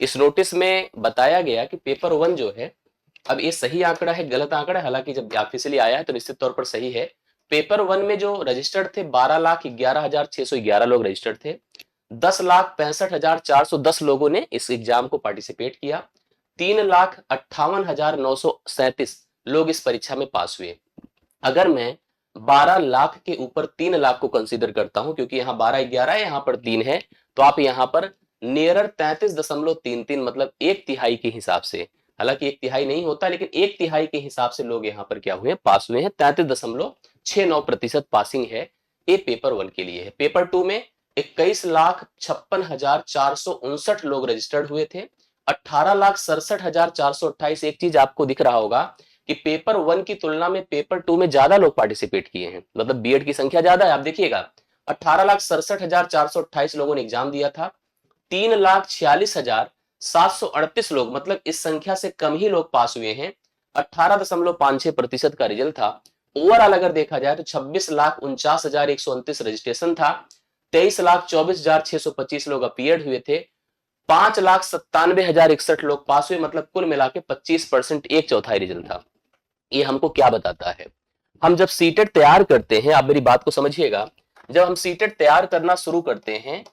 इस नोटिस में बताया गया कि पेपर 1 जो है, अब ये सही आंकड़ा है गलत आंकड़ा है, हालांकि जब ऑफिशियली आया है तो निश्चित तौर पर सही है। पेपर 1 में जो रजिस्टर्ड थे 12,11,611 लोग रजिस्टर्ड थे। 10,65,410 लोगों ने इस एग्जाम को पार्टिसिपेट किया। 3,58,937 लोग इस परीक्षा में पास हुए। अगर मैं 12 लाख के ऊपर 3 लाख को कंसीडर करता हूं, क्योंकि यहाँ 12-11 है, यहाँ पर 3 है, तो आप यहाँ पर नियरर 33.33 मतलब एक तिहाई के हिसाब से, हालांकि एक तिहाई नहीं होता लेकिन एक तिहाई के हिसाब से लोग यहाँ पर क्या हुए, पास हुए हैं। 33.69% पासिंग है। ये पेपर 1 के लिए है। पेपर 2 में 21,56,459 लोग रजिस्टर्ड हुए थे। 18,67,428। एक चीज आपको दिख रहा होगा कि पेपर 1 की तुलना में पेपर 2 में ज्यादा लोग पार्टिसिपेट किए हैं, मतलब बीएड की संख्या ज्यादा है। आप देखिएगा 18,67,428 लोगों ने एग्जाम दिया था। 3,46,738 लोग, मतलब इस संख्या से कम ही लोग पास हुए हैं। 18.56% का रिजल्ट था। ओवरऑल अगर देखा जाए तो 26,49,129 रजिस्ट्रेशन था। 23,24,625 लोग अपीयर्ड हुए थे। 5,97,061 लोग पास हुए, मतलब कुल मिला के 25%, एक चौथाई रिजल्ट था। ये हमको क्या बताता है? हम जब सीटेट तैयार करते हैं, आप मेरी बात को समझिएगा, जब हम सीटेट तैयार करना शुरू करते हैं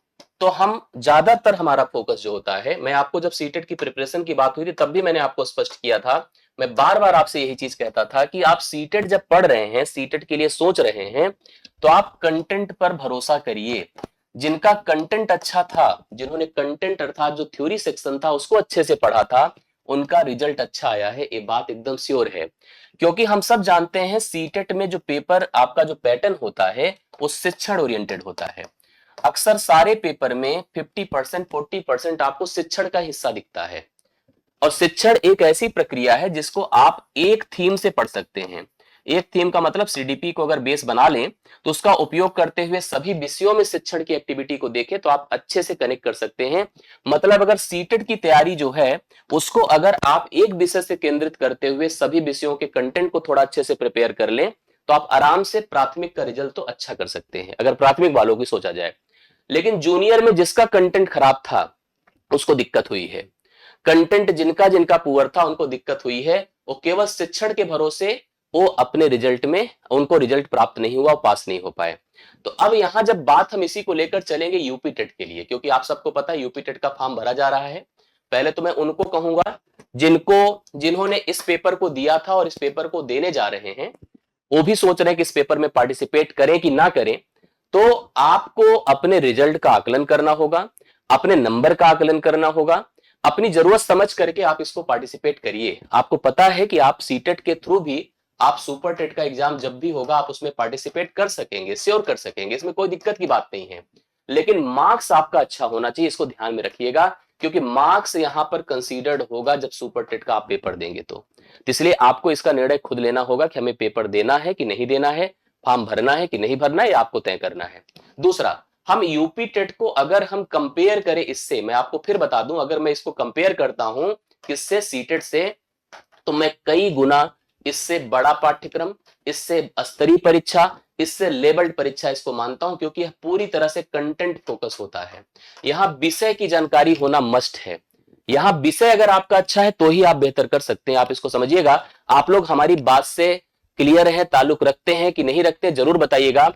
तो हम ज्यादातर हमारा फोकस जो होता है, मैं आपको जब सीटेट की प्रिपरेशन की बात हुई थी तब भी मैंने आपको स्पष्ट किया था, मैं बार बार आपसे यही चीज कहता था कि आप सीटेट जब पढ़ रहे हैं, सीटेट के लिए सोच रहे हैं, तो आप कंटेंट पर भरोसा करिए। जिनका कंटेंट अच्छा था, जिन्होंने कंटेंट अर्थात जो थ्योरी सेक्शन था उसको अच्छे से पढ़ा था, उनका रिजल्ट अच्छा आया है, ये बात एकदम श्योर है। क्योंकि हम सब जानते हैं सीटेट में जो पेपर आपका जो पैटर्न होता है वो शिक्षण ओरिएंटेड होता है। अक्सर सारे पेपर में 50% 40% आपको शिक्षण का हिस्सा दिखता है। और शिक्षण एक ऐसी प्रक्रिया है जिसको आप एक थीम से पढ़ सकते हैं। एक थीम का मतलब सीडीपी को अगर बेस बना लें तो उसका उपयोग करते हुए सभी विषयों में शिक्षण की एक्टिविटी को देखें तो आप अच्छे से कनेक्ट कर सकते हैं। मतलब अगर सीटेट की तैयारी जो है उसको अगर आप एक विषय से केंद्रित करते हुए सभी विषयों के कंटेंट को थोड़ा अच्छे से प्रिपेयर कर लें तो आप आराम से प्राथमिक का रिजल्ट तो अच्छा कर सकते हैं, अगर प्राथमिक वालों की सोचा जाए। लेकिन जूनियर में जिसका कंटेंट खराब था उसको दिक्कत हुई है। कंटेंट जिनका जिनका पुअर था उनको दिक्कत हुई है। वो केवल शिक्षण के भरोसे वो अपने रिजल्ट में उनको रिजल्ट प्राप्त नहीं हुआ, पास नहीं हो पाए। तो अब यहां जब बात हम इसी को लेकर चलेंगे यूपी टेट के लिए, क्योंकि आप सबको पता है यूपी टेट का फॉर्म भरा जा रहा है। पहले तो मैं उनको कहूंगा जिन्होंने इस पेपर को दिया था और इस पेपर को देने जा रहे हैं, वो भी सोच रहे हैं कि इस पेपर में पार्टिसिपेट करें कि ना करें। तो आपको अपने रिजल्ट का आकलन करना होगा, अपने नंबर का आकलन करना होगा, अपनी जरूरत समझ करके आप इसको पार्टिसिपेट करिए। आपको पता है कि आप सीटेट के थ्रू भी आप सुपर टेट का एग्जाम जब भी होगा आप उसमें पार्टिसिपेट कर सकेंगे, श्योर कर सकेंगे, इसमें कोई दिक्कत की बात नहीं है। लेकिन मार्क्स आपका अच्छा होना चाहिए, इसको ध्यान में रखिएगा, क्योंकि मार्क्स यहां पर कंसीडर्ड होगा जब सुपर टेट का आप पेपर देंगे तो इसलिए आपको इसका निर्णय खुद लेना होगा कि हमें पेपर देना है कि नहीं देना है, फॉर्म भरना है कि नहीं भरना है, आपको तय करना है। दूसरा, हम यूपी टेट को अगर हम कंपेयर करें इससे, मैं आपको फिर बता दूं, अगर मैं इसको कंपेयर करता हूं किससे, सीटेट से, तो मैं कई गुना इससे बड़ा पाठ्यक्रम, इससे स्तरीय परीक्षा, इससे लेवल्ड परीक्षा इसको मानता हूं, क्योंकि यह पूरी तरह से कंटेंट फोकस होता है। यहां विषय की जानकारी होना मस्ट है। यहां विषय अगर आपका अच्छा है तो ही आप बेहतर कर सकते हैं, आप इसको समझिएगा। आप लोग हमारी बात से क्लियर है, ताल्लुक रखते हैं कि नहीं रखते, जरूर बताइएगा।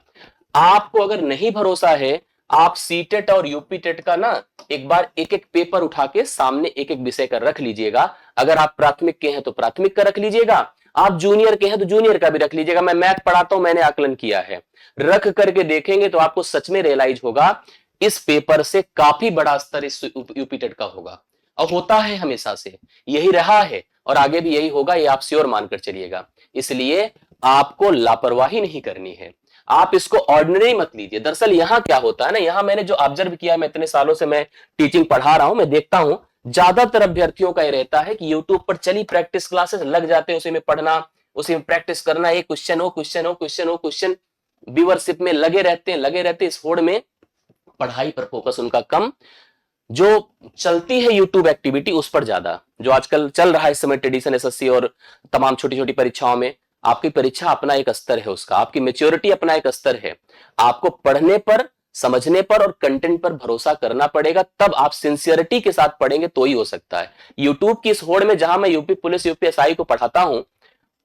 आपको अगर नहीं भरोसा है, आप सीटेट और यूपी टेट का ना एक बार एक एक पेपर उठा के सामने एक एक विषय का रख लीजिएगा। अगर आप प्राथमिक के हैं तो प्राथमिक का रख लीजिएगा, आप जूनियर के हैं तो जूनियर का भी रख लीजिएगा। मैं मैथ पढ़ाता हूं, मैंने आकलन किया है, रख करके देखेंगे तो आपको सच में रियलाइज होगा इस पेपर से काफी बड़ा स्तर इस यूपी टेट का होगा। और होता है, हमेशा से यही रहा है और आगे भी यही होगा, ये आप श्योर मानकर चलिएगा। इसलिए आपको लापरवाही नहीं करनी है, आप इसको ऑर्डिनरी मत लीजिए। दरअसल यहां क्या होता है ना, यहां मैंने जो ऑब्जर्व किया, मैं इतने सालों से मैं टीचिंग पढ़ा रहा हूं, मैं देखता हूं ज्यादातर अभ्यर्थियों का यह रहता है कि यूट्यूब पर चली प्रैक्टिस क्लासेस लग जाते हैं, उसी में पढ़ना, उसी में प्रैक्टिस करना, एक क्वेश्चन हो क्वेश्चन हो क्वेश्चन हो क्वेश्चन, व्यूअरशिप में लगे रहते हैं, इस होड़ में पढ़ाई पर फोकस उनका कम, जो चलती है यूट्यूब एक्टिविटी उस पर ज्यादा। जो आजकल चल रहा है इस समय ट्रेडिशन एसएससी और तमाम छोटी छोटी परीक्षाओं में, आपकी परीक्षा अपना एक स्तर है, उसका आपकी मेच्योरिटी अपना एक स्तर है। आपको पढ़ने पर समझने पर और कंटेंट पर भरोसा करना पड़ेगा, तब आप सिंसियरिटी के साथ पढ़ेंगे तो ही हो सकता है। यूट्यूब की इस होड़ में जहां मैं यूपी पुलिस यूपीएसआई को पढ़ाता हूं,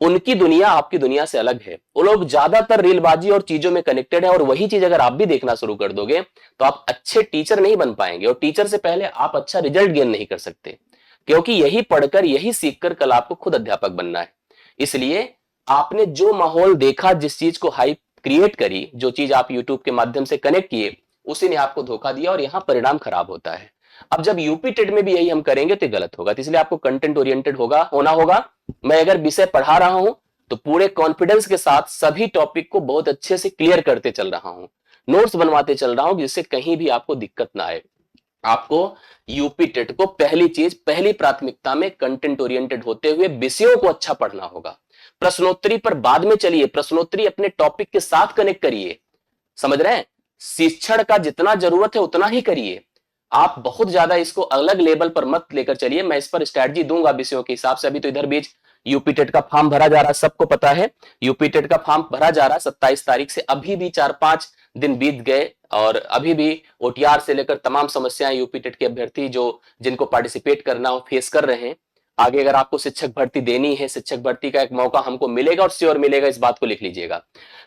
उनकी दुनिया आपकी दुनिया से अलग है। वो लोग ज्यादातर रीलबाजी और चीजों में कनेक्टेड है, और वही चीज अगर आप भी देखना शुरू कर दोगे तो आप अच्छे टीचर नहीं बन पाएंगे, और टीचर से पहले आप अच्छा रिजल्ट गेन नहीं कर सकते, क्योंकि यही पढ़कर यही सीखकर कल आपको खुद अध्यापक बनना है। इसलिए आपने जो माहौल देखा, जिस चीज को हाइप क्रिएट करी, जो चीज आप यूट्यूब के माध्यम से कनेक्ट किए, उसी ने आपको धोखा दिया और यहां परिणाम खराब होता है। अब जब यूपी टेट में भी यही हम करेंगे तो गलत होगा, तो इसलिए आपको कंटेंट ओरिएंटेड होना होगा। मैं अगर विषय पढ़ा रहा हूं तो पूरे कॉन्फिडेंस के साथ सभी टॉपिक को बहुत अच्छे से क्लियर करते चल रहा हूं, नोट्स बनवाते चल रहा हूं, जिससे कहीं भी आपको दिक्कत ना आए। आपको यूपी टेट को पहली चीज, पहली प्राथमिकता में कंटेंट ओरिएंटेड होते हुए विषयों को अच्छा पढ़ना होगा। प्रश्नोत्तरी पर बाद में चलिए, प्रश्नोत्तरी अपने टॉपिक के साथ कनेक्ट करिए, समझ रहे हैं? शिक्षण का जितना जरूरत है उतना ही करिए, आप बहुत ज्यादा इसको अलग लेवल पर मत लेकर चलिए। मैं इस पर स्ट्रैटेजी दूंगा विषयों के हिसाब से। अभी तो इधर बीच यूपी टेट का फॉर्म भरा जा रहा है, सबको पता है यूपी टेट का फॉर्म भरा जा रहा है 27 तारीख से। अभी भी 4-5 दिन बीत गए और अभी भी ओटीआर से लेकर तमाम समस्याएं यूपी टेट के अभ्यर्थी जो जिनको पार्टिसिपेट करना हो फेस कर रहे हैं। आगे अगर आपको शिक्षक भर्ती देनी है, शिक्षक भर्ती का एक मौका हमको मिलेगा, और श्योर मिलेगा, इस बात को लिख लीजिएगा,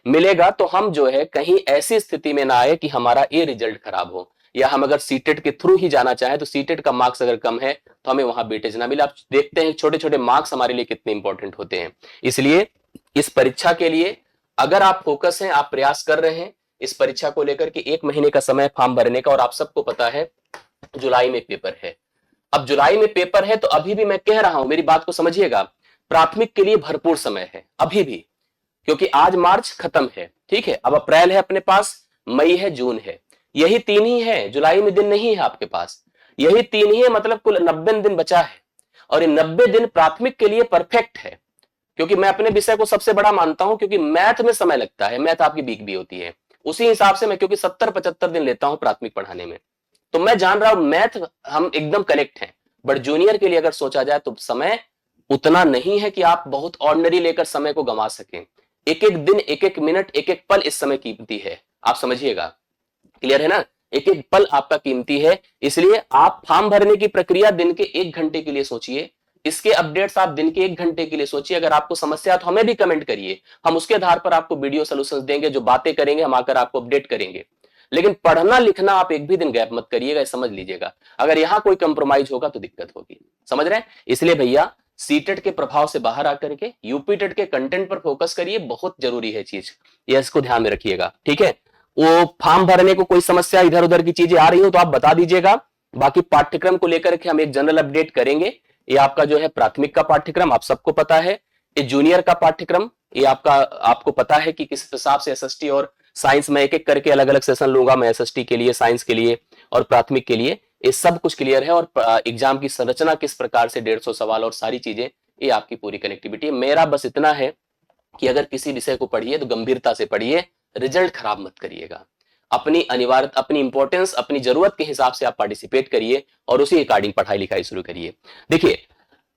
मिलेगा। तो हम जो है कहीं ऐसी स्थिति में ना आए कि हमारा ये रिजल्ट खराब हो, या हम अगर सीटेट के थ्रू ही जाना चाहें तो सीटेट का मार्क्स अगर कम है तो हमें वहां वेटेज ना मिले। आप देखते हैं छोटे छोटे मार्क्स हमारे लिए कितने इंपॉर्टेंट होते हैं। इसलिए इस परीक्षा के लिए अगर आप फोकस हैं, आप प्रयास कर रहे हैं इस परीक्षा को लेकर के, 1 महीने का समय फॉर्म भरने का, और आप सबको पता है जुलाई में पेपर है। अब जुलाई में पेपर है तो अभी भी मैं कह रहा हूं, मेरी बात को समझिएगा, प्राथमिक के लिए भरपूर समय है अभी भी, क्योंकि आज मार्च खत्म है, ठीक है। अब अप्रैल है अपने पास, मई है, जून है, यही 3 ही है, जुलाई में दिन नहीं है आपके पास, यही 3 ही है, मतलब कुल 90 दिन बचा है। और ये 90 दिन प्राथमिक के लिए परफेक्ट है, क्योंकि मैं अपने विषय को सबसे बड़ा मानता हूं, क्योंकि मैथ में समय लगता है, मैथ आपकी वीक भी होती है, उसी हिसाब से मैं क्योंकि 70-75 दिन लेता हूं प्राथमिक पढ़ाने में, तो मैं जान रहा हूं मैथ हम एकदम कनेक्ट हैं। बट जूनियर के लिए अगर सोचा जाए तो समय उतना नहीं है कि आप बहुत ऑर्डिनरी लेकर समय को गंवा सकें। एक एक दिन, एक एक मिनट, एक एक पल इस समय कीमती है, आप समझिएगा, क्लियर है ना? एक एक पल आपका कीमती है। इसलिए आप फॉर्म भरने की प्रक्रिया दिन के 1 घंटे के लिए सोचिए, इसके अपडेट्स आप दिन के 1 घंटे के लिए सोचिए। अगर आपको समस्या तो हमें भी कमेंट करिए, हम उसके आधार पर आपको वीडियो सोल्यूशंस देंगे, जो बातें करेंगे हम आकर आपको अपडेट करेंगे। लेकिन पढ़ना लिखना आप एक भी दिन गैप मत करिएगा, समझ लीजिएगा। अगर यहां कोई कंप्रोमाइज होगा तो दिक्कत होगी, समझ रहे हैं? इसलिए भैया सीटेट के प्रभाव से बाहर आकर के यूपी टेट के कंटेंट पर फोकस करिए, बहुत जरूरी है चीज, ये इसको ध्यान में रखिएगा, ठीक है। वो फॉर्म भरने को कोई समस्या इधर उधर की चीजें आ रही हो तो आप बता दीजिएगा। बाकी पाठ्यक्रम को लेकर के हम एक जनरल अपडेट करेंगे। ये आपका जो है प्राथमिक का पाठ्यक्रम आप सबको पता है, ये जूनियर का पाठ्यक्रम ये आपको पता है कि किस हिसाब से एसएसटी और साइंस में एक एक करके अलग अलग सेशन लूंगा मैं, एसएसटी के लिए, साइंस के लिए और प्राथमिक के लिए, ये सब कुछ क्लियर है। और एग्जाम की संरचना किस प्रकार से 150 सवाल और सारी चीजें, ये आपकी पूरी कनेक्टिविटी है। मेरा बस इतना है कि अगर किसी विषय को पढ़िए तो गंभीरता से पढ़िए, रिजल्ट खराब मत करिएगा। अपनी अनिवार्य, अपनी इंपॉर्टेंस, अपनी जरूरत के हिसाब से आप पार्टिसिपेट करिए और उसी अकॉर्डिंग पढ़ाई लिखाई शुरू करिए। देखिए,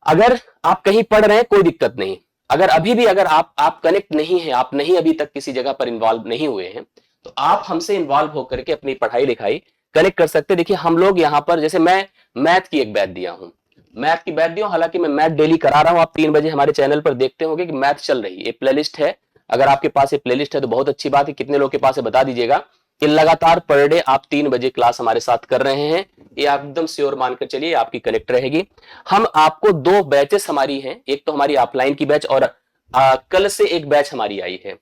अगर आप कहीं पढ़ रहे हैं कोई दिक्कत नहीं, अगर अभी भी अगर आप कनेक्ट नहीं है, आप नहीं अभी तक किसी जगह पर इन्वॉल्व नहीं हुए हैं, तो आप हमसे इन्वॉल्व होकर के अपनी पढ़ाई लिखाई कनेक्ट कर सकते हैं। देखिए हम लोग यहाँ पर, जैसे मैं मैथ की एक बैच दिया हूँ, मैथ की बैच दिया हूँ, हालांकि मैं मैथ डेली करा रहा हूँ। आप 3 बजे हमारे चैनल पर देखते होंगे कि मैथ चल रही है, ये प्लेलिस्ट है। अगर आपके पास ये प्लेलिस्ट है तो बहुत अच्छी बात है, कितने लोग के पास है बता दीजिएगा कि लगातार पर डे आप 3 बजे क्लास हमारे साथ कर रहे हैं, ये आप एकदम श्योर मानकर चलिए आपकी कनेक्ट रहेगी। हम आपको 2 बैचेस हमारी हैं, एक तो हमारी ऑफलाइन की बैच और कल से एक बैच हमारी आई है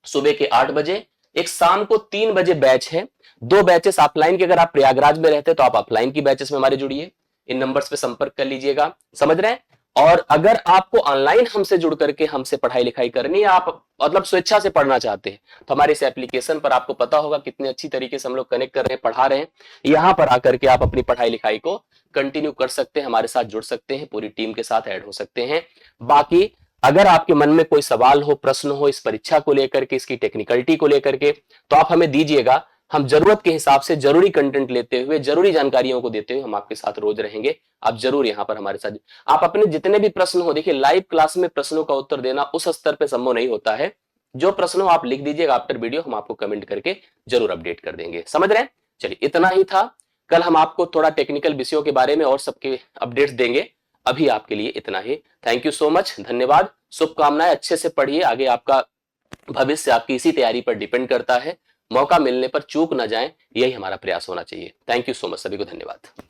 सुबह के 8 बजे, एक शाम को 3 बजे बैच है। 2 बैचेस ऑफलाइन के, अगर आप प्रयागराज में रहते हैं तो आप ऑफलाइन की बैचेस में हमारे जुड़िए, इन नंबर्स पे संपर्क कर लीजिएगा, समझ रहे हैं। और अगर आपको ऑनलाइन हमसे जुड़ करके हमसे पढ़ाई लिखाई करनी है, आप मतलब स्वेच्छा से पढ़ना चाहते हैं, तो हमारे इस एप्लीकेशन पर आपको पता होगा कितने अच्छी तरीके से हम लोग कनेक्ट कर रहे हैं, पढ़ा रहे हैं। यहां पर आकर के आप अपनी पढ़ाई लिखाई को कंटिन्यू कर सकते हैं, हमारे साथ जुड़ सकते हैं, पूरी टीम के साथ ऐड हो सकते हैं। बाकी अगर आपके मन में कोई सवाल हो, प्रश्न हो इस परीक्षा को लेकर के, इसकी टेक्निकलिटी को लेकर के, तो आप हमें दीजिएगा। हम जरूरत के हिसाब से जरूरी कंटेंट लेते हुए, जरूरी जानकारियों को देते हुए हम आपके साथ रोज रहेंगे। आप जरूर यहाँ पर हमारे साथ, आप अपने जितने भी प्रश्न हो, देखिए लाइव क्लास में प्रश्नों का उत्तर देना उस स्तर पे संभव नहीं होता है जो प्रश्न हो आप लिख दीजिएगा आफ्टर वीडियो, हम आपको कमेंट करके जरूर अपडेट कर देंगे। समझ रहे हैं? चलिए इतना ही था। कल हम आपको थोड़ा टेक्निकल विषयों के बारे में और सबके अपडेट्स देंगे। अभी आपके लिए इतना ही। थैंक यू सो मच, धन्यवाद। शुभकामनाएं, अच्छे से पढ़िए। आगे आपका भविष्य आपकी इसी तैयारी पर डिपेंड करता है। मौका मिलने पर चूक ना जाएं, यही हमारा प्रयास होना चाहिए। थैंक यू सो मच, सभी को धन्यवाद।